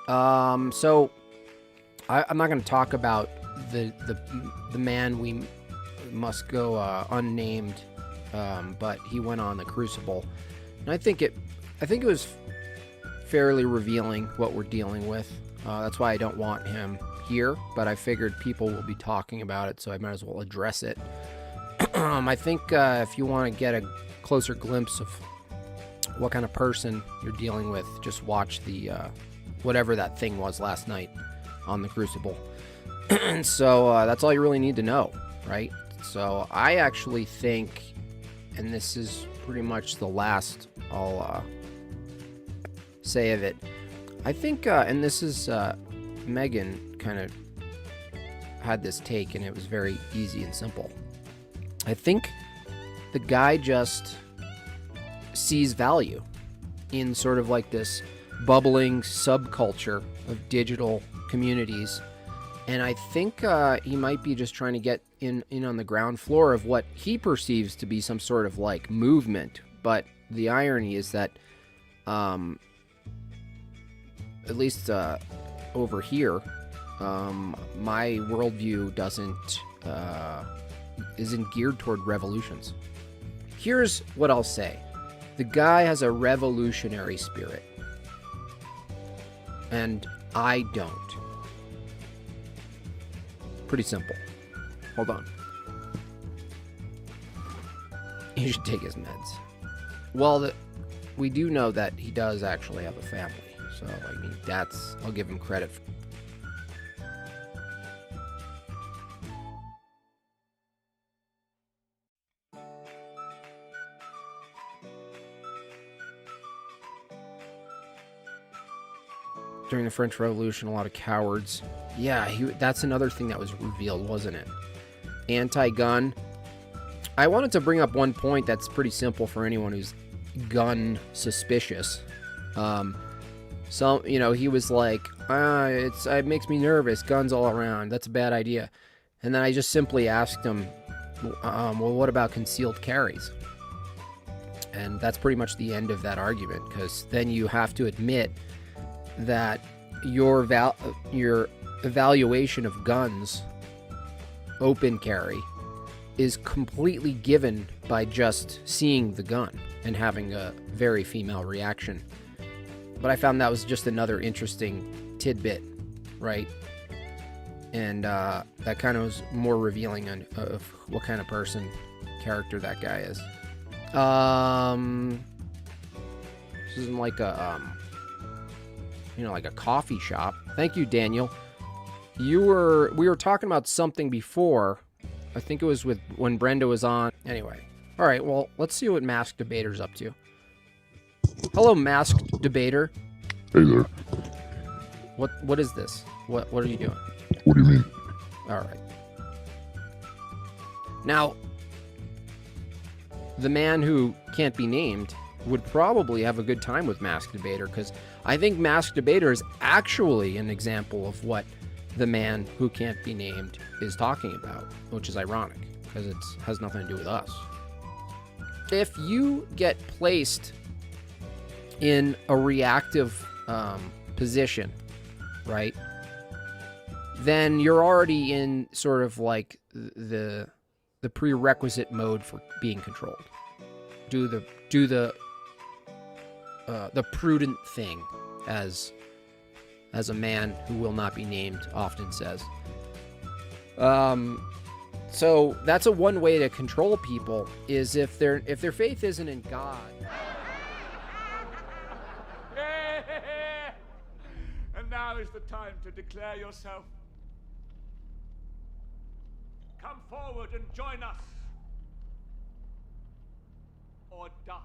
So I'm not going to talk about the man we must go unnamed, but he went on the Crucible, and I think it was fairly revealing what we're dealing with. That's why I don't want him here, but I figured people will be talking about it, so I might as well address it. I think if you want to get a closer glimpse of what kind of person you're dealing with, just watch the whatever that thing was last night on the Crucible. And so that's all you really need to know, right? So I actually think, and this is pretty much the last I'll say of it, I think, and this is Megan kind of had this take, and it was very easy and simple. I think the guy just sees value in sort of like this bubbling subculture of digital communities, and I think he might be just trying to get in on the ground floor of what he perceives to be some sort of like movement. But the irony is that at least over here, my worldview isn't geared toward revolutions. Here's what I'll say. The guy has a revolutionary spirit, and I don't. Pretty simple. Hold on. He should take his meds. Well, we do know that he does actually have a family, so I mean, I'll give him credit for. During the French Revolution, a lot of cowards. Yeah, that's another thing that was revealed, wasn't it? Anti-gun. I wanted to bring up one point that's pretty simple for anyone who's gun suspicious. So, he was like, it makes me nervous, guns all around, that's a bad idea. And then I just simply asked him, well, what about concealed carries? And that's pretty much the end of that argument, because then you have to admit that your evaluation of guns, open carry, is completely given by just seeing the gun and having a very female reaction. But I found that was just another interesting tidbit, right? And that kind of was more revealing of what kind of character that guy is. This isn't like like a coffee shop. Thank you, Daniel. We were talking about something before. I think it was when Brenda was on. Anyway. All right, well, let's see what Masked Debater's up to. Hello, Masked Debater. Hey there. What is this? What are you doing? What do you mean? All right. Now, the man who can't be named would probably have a good time with Masked Debater, because I think Masked Debater is actually an example of what the man who can't be named is talking about, which is ironic, because it has nothing to do with us. If you get placed in a reactive position, right, then you're already in sort of like the prerequisite mode for being controlled. Do the prudent thing, as a man who will not be named often says. So that's one way to control people, is if their faith isn't in God. And now is the time to declare yourself. Come forward and join us, or die.